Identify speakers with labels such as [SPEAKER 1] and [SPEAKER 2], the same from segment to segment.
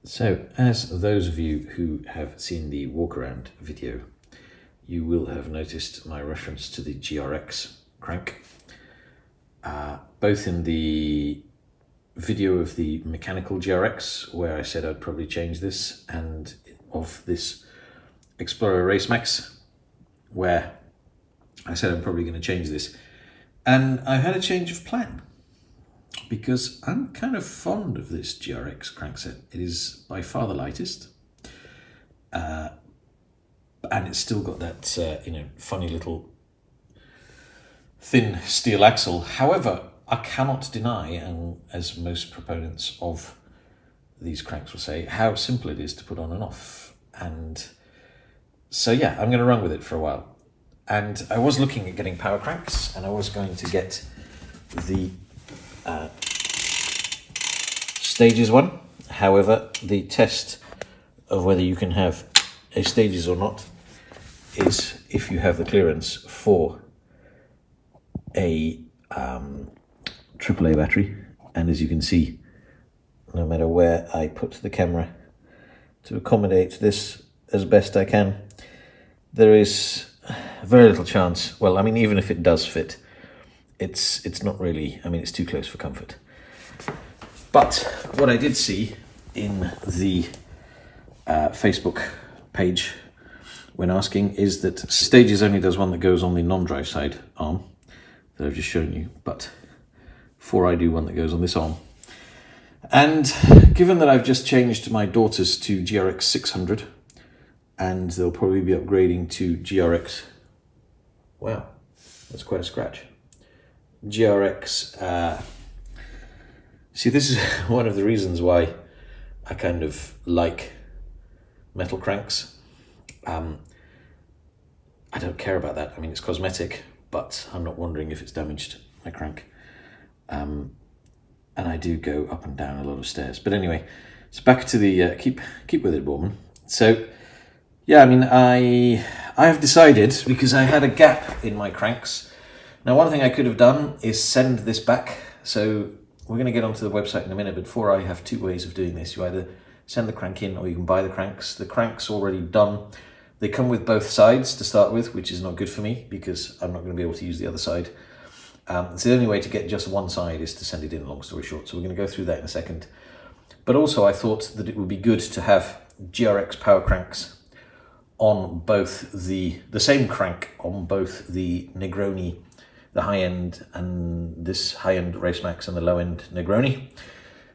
[SPEAKER 1] So, as those of you who have seen the walk around video, you will have noticed my reference to the GRX crank, both in the video of the mechanical GRX, where I said I'd probably change this, and of this Exploro Racemax, where I said I'm probably going to change this. And I had a change of plan, because I'm kind of fond of this GRX crankset. It is by far the lightest, and it's still got that funny little thin steel axle. However, I cannot deny, and as most proponents of these cranks will say, how simple it is to put on and off. And so yeah, I'm going to run with it for a while. And I was looking at getting power cranks, and I was going to get the Stages one. However, the test of whether you can have a Stages or not is if you have the clearance for a AAA battery. And as you can see, no matter where I put the camera to accommodate this as best I can, there is very little chance. Well, I mean, even if it does fit, it's not really, I mean, it's too close for comfort. But what I did see in the Facebook page when asking is that Stages only does one that goes on the non-drive side arm that I've just shown you, but 4i do one that goes on this arm. And given that I've just changed my daughters to GRX 600, and they'll probably be upgrading to GRX, wow, that's quite a scratch. GRX, see, this is one of the reasons why I kind of like metal cranks. I don't care about that. I mean, it's cosmetic, but I'm not wondering if it's damaged my crank. And I do go up and down a lot of stairs. But anyway, so back to the keep with it, Borman. So yeah, I mean, I have decided, because I had a gap in my cranks. Now, one thing I could have done is send this back. So we're going to get onto the website in a minute, but before, I have two ways of doing this. You either send the crank in, or you can buy the cranks. The crank's already done. They come with both sides to start with, which is not good for me because I'm not going to be able to use the other side. So the only way to get just one side is to send it in, long story short. So we're going to go through that in a second. But also I thought that it would be good to have GRX power cranks on both the same crank on both the Negroni, the high-end, and this high-end Racemax, and the low-end Negroni.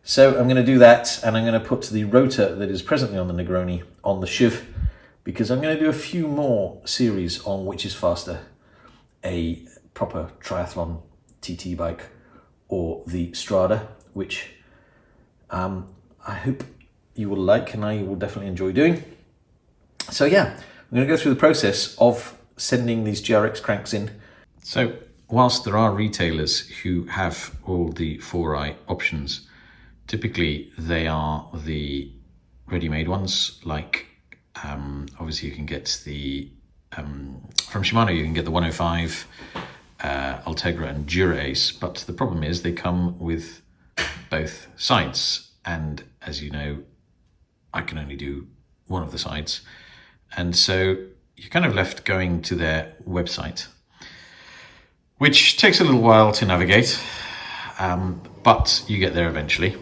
[SPEAKER 1] So I'm going to do that, and I'm going to put the Rotor that is presently on the Negroni on the Shiv, because I'm going to do a few more series on which is faster, a proper triathlon TT bike or the Strada, which I hope you will like and I will definitely enjoy doing. So yeah, I'm going to go through the process of sending these GRX cranks in. So whilst there are retailers who have all the 4i options, typically they are the ready-made ones, like obviously you can get the from Shimano, you can get the 105, Ultegra and Dura-Ace, but the problem is they come with both sides, and as you know, I can only do one of the sides, and so you're kind of left going to their website, which takes a little while to navigate, but you get there eventually.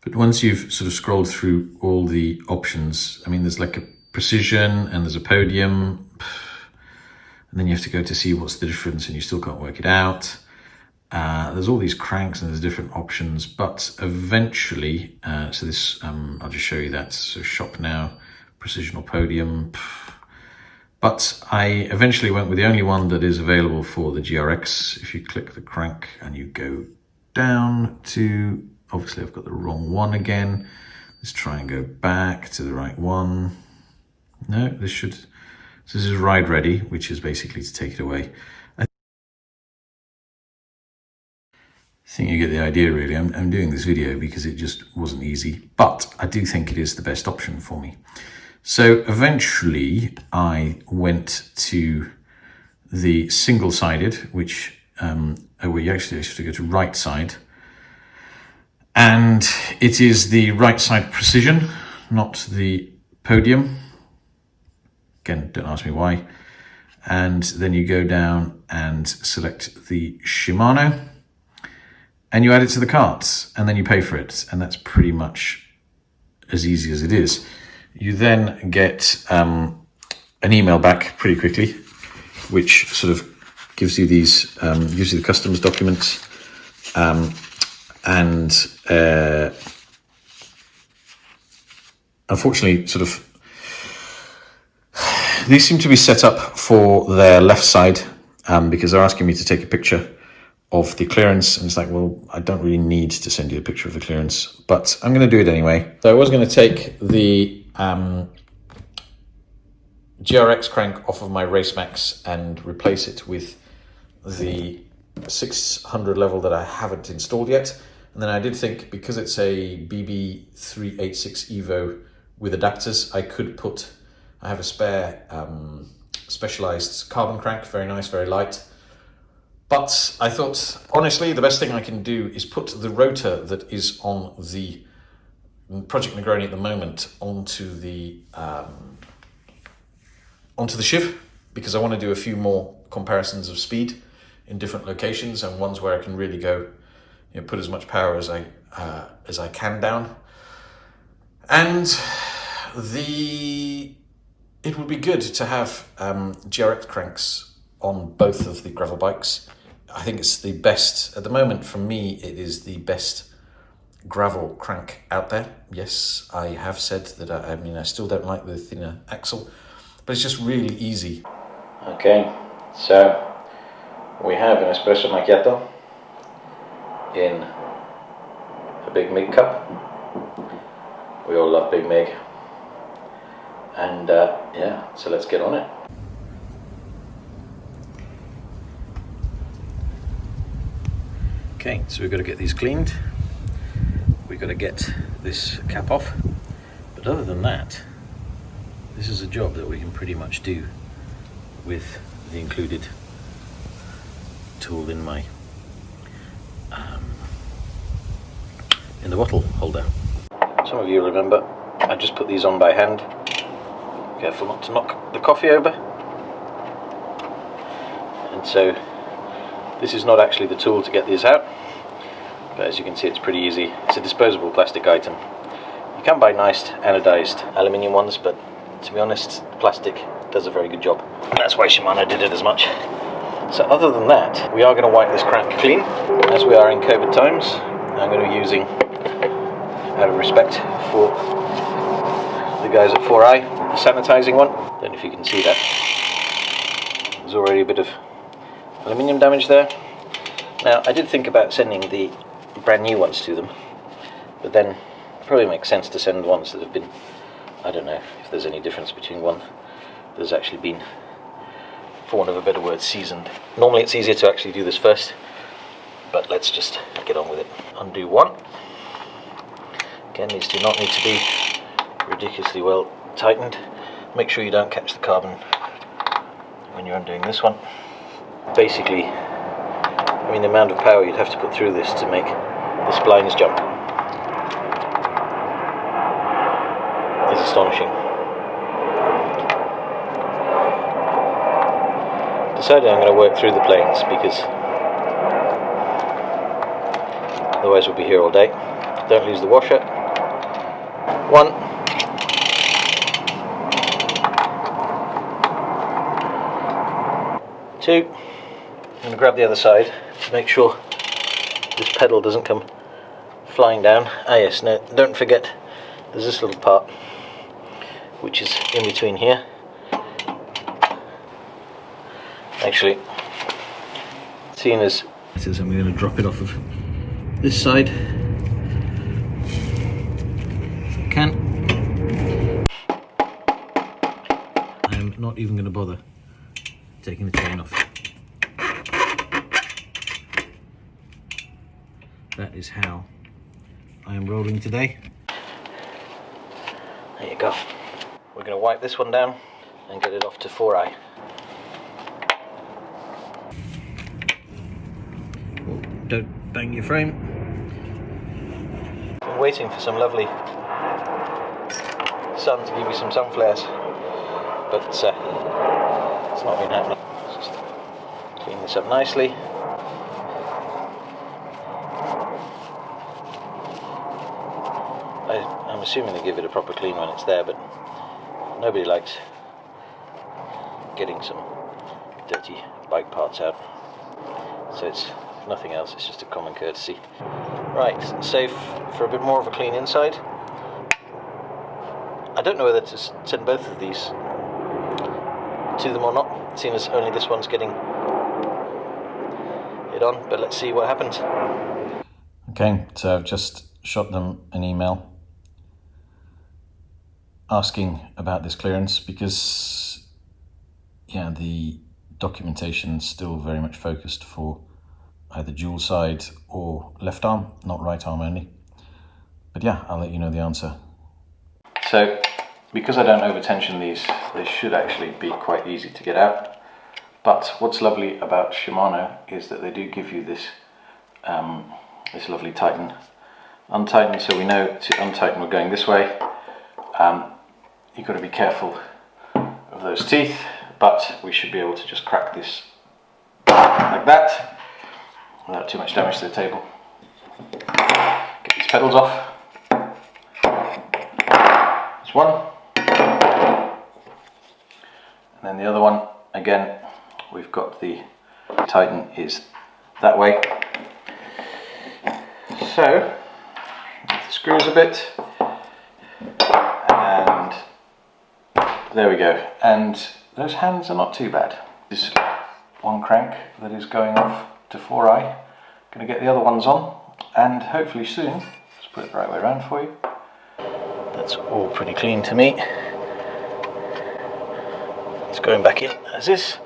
[SPEAKER 1] But once you've sort of scrolled through all the options, I mean, there's like a precision and there's a podium, and then you have to go to see what's the difference, and you still can't work it out. There's all these cranks and there's different options, but eventually, so this, I'll just show you that. So shop now, precision or podium. But I eventually went with the only one that is available for the GRX. If you click the crank and you go down to, obviously I've got the wrong one again. Let's try and go back to the right one. No, this should, so this is ride ready, which is basically to take it away. I think you get the idea, really. I'm doing this video because it just wasn't easy, but I do think it is the best option for me. So eventually I went to the single-sided, which where you actually have to go to right side. And it is the right side precision, not the podium. Again, don't ask me why. And then you go down and select the Shimano and you add it to the cart and then you pay for it. And that's pretty much as easy as it is. You then get an email back pretty quickly, which sort of gives you these, gives you the customs documents, unfortunately, sort of, these seem to be set up for their left side because they're asking me to take a picture of the clearance, and it's like, well, I don't really need to send you a picture of the clearance, but I'm going to do it anyway. So I was going to take the GRX crank off of my Racemax and replace it with the 600 level that I haven't installed yet. And then I did think, because it's a BB386 Evo with adapters, I have a spare specialized carbon crank, very nice, very light. But I thought, honestly, the best thing I can do is put the rotor that is on the Project Negroni at the moment onto the shiv, because I want to do a few more comparisons of speed in different locations and ones where I can really go, put as much power as I can down. And it would be good to have GRX cranks on both of the gravel bikes. I think it's the best, at the moment for me, it is the best gravel crank out there. Yes, I have said that, I still don't like the thinner axle, but it's just really easy. Okay, so we have an espresso macchiato in a Big Mig cup. We all love Big Mig. And yeah, so let's get on it. Okay, so we've got to get these cleaned. We've got to get this cap off. But other than that, this is a job that we can pretty much do with the included tool in my in the bottle holder. Some of you remember I just put these on by hand. Careful not to knock the coffee over. And so this is not actually the tool to get these out, but as you can see, it's pretty easy. It's a disposable plastic item. You can buy nice anodized aluminium ones, but to be honest, plastic does a very good job. And that's why Shimano did it as much. So other than that, we are going to wipe this crank clean. As we are in COVID times, I'm going to be using, out of respect for the guys at 4i, a sanitizing one. Don't know if you can see that. There's already a bit of aluminium damage there. Now, I did think about sending the brand new ones to them, but then it probably makes sense to send ones that have been, I don't know if there's any difference between one that's actually been, for want of a better word, seasoned. Normally it's easier to actually do this first, but let's just get on with it. Undo one. Again, these do not need to be ridiculously well tightened. Make sure you don't catch the carbon when you're undoing this one. Basically, the amount of power you'd have to put through this to make the splines jump is astonishing. Decided I'm going to work through the planes because otherwise we'll be here all day. Don't lose the washer. 1. 2. I'm going to grab the other side to make sure this pedal doesn't come flying down. Ah yes, no, don't forget there's this little part which is in between here. Actually, seeing as it is, I'm going to drop it off of this side. If I can. I'm not even going to bother taking the chain off. That is how I am rolling today. There you go. We're going to wipe this one down and get it off to 4i. Don't bang your frame. waiting for some lovely sun to give you some sun flares, but it's not been happening. Let's just clean this up nicely. I'm assuming they give it a proper clean when it's there, but nobody likes getting some dirty bike parts out, so it's nothing else, it's just a common courtesy. Right, safe for a bit more of a clean inside. I don't know whether to send both of these to them or not, seeing as only this one's getting it on, but let's see what happens. Okay, so I've just shot them an email asking about this clearance, because yeah, the documentation's still very much focused for either dual side or left arm, not right arm only. But yeah, I'll let you know the answer. So, because I don't over tension these, they should actually be quite easy to get out. But what's lovely about Shimano is that they do give you this this lovely tighten, untighten, so we know to untighten we're going this way. You've got to be careful of those teeth, but we should be able to just crack this like that without too much damage to the table. Get these pedals off. There's one, and then the other one, again, we've got the tighten is that way. So, the screws a bit, and there we go. And those hands are not too bad. This one crank that is going off to 4i. Going to get the other ones on, and hopefully soon, let's put it the right way around for you. That's all pretty clean to me. It's going back in as this.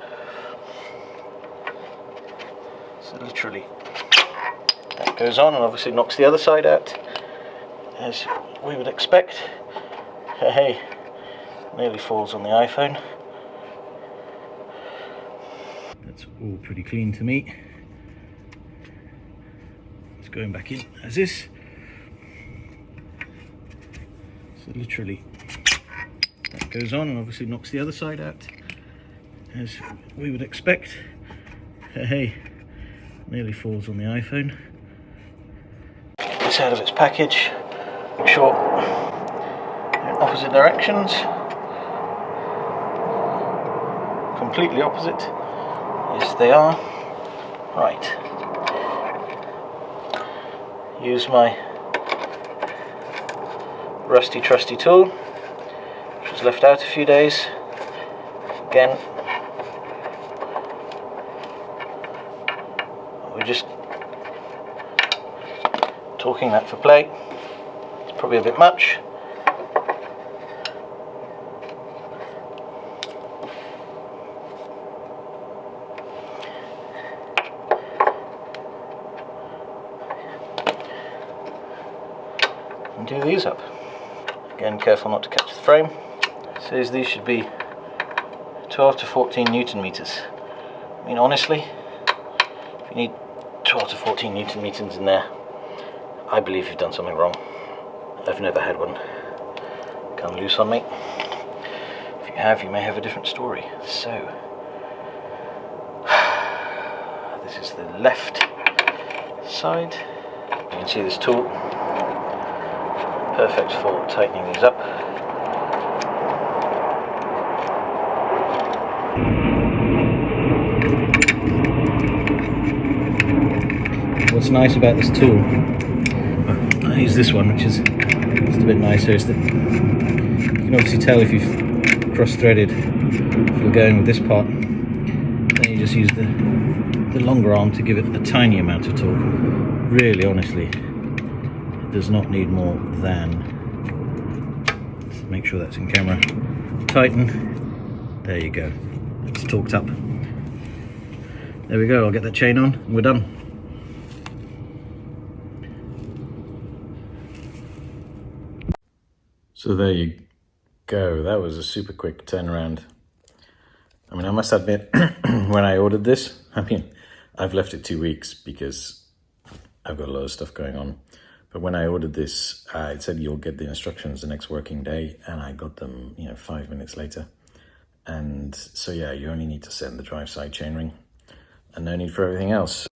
[SPEAKER 1] So literally, that goes on and obviously knocks the other side out, as we would expect. Hey, nearly falls on the iPhone. That's all pretty clean to me. It's going back in as this. So literally, that goes on and obviously knocks the other side out, as we would expect. Hey, nearly falls on the iPhone. It's out of its package, short in opposite directions, completely opposite. Yes, they are. Right. Use my rusty trusty tool, which was left out a few days. Again, we're just talking that for play. It's probably a bit much. And do these up. Again, careful not to catch the frame. It says these should be 12 to 14 Newton meters. I mean, honestly, if you need 12 to 14 Newton meters in there, I believe you've done something wrong. I've never had one come loose on me. If you have, you may have a different story. So, this is the left side. You can see this tool, perfect for tightening these up. What's nice about this tool, I use this one, which is just a bit nicer, is that you can obviously tell if you've cross-threaded. If you're going with this part, then you just use the longer arm to give it a tiny amount of torque. Really, honestly, it does not need more than, let's make sure that's in camera, tighten, there you go, it's torqued up. There we go, I'll get that chain on and we're done. So there you go, that was a super quick turnaround. I mean, I must admit, when I ordered this, I mean, I've left it 2 weeks because I've got a lot of stuff going on. But when I ordered this, it said you'll get the instructions the next working day, and I got them, 5 minutes later. And so yeah, you only need to send the drive side chainring and no need for everything else.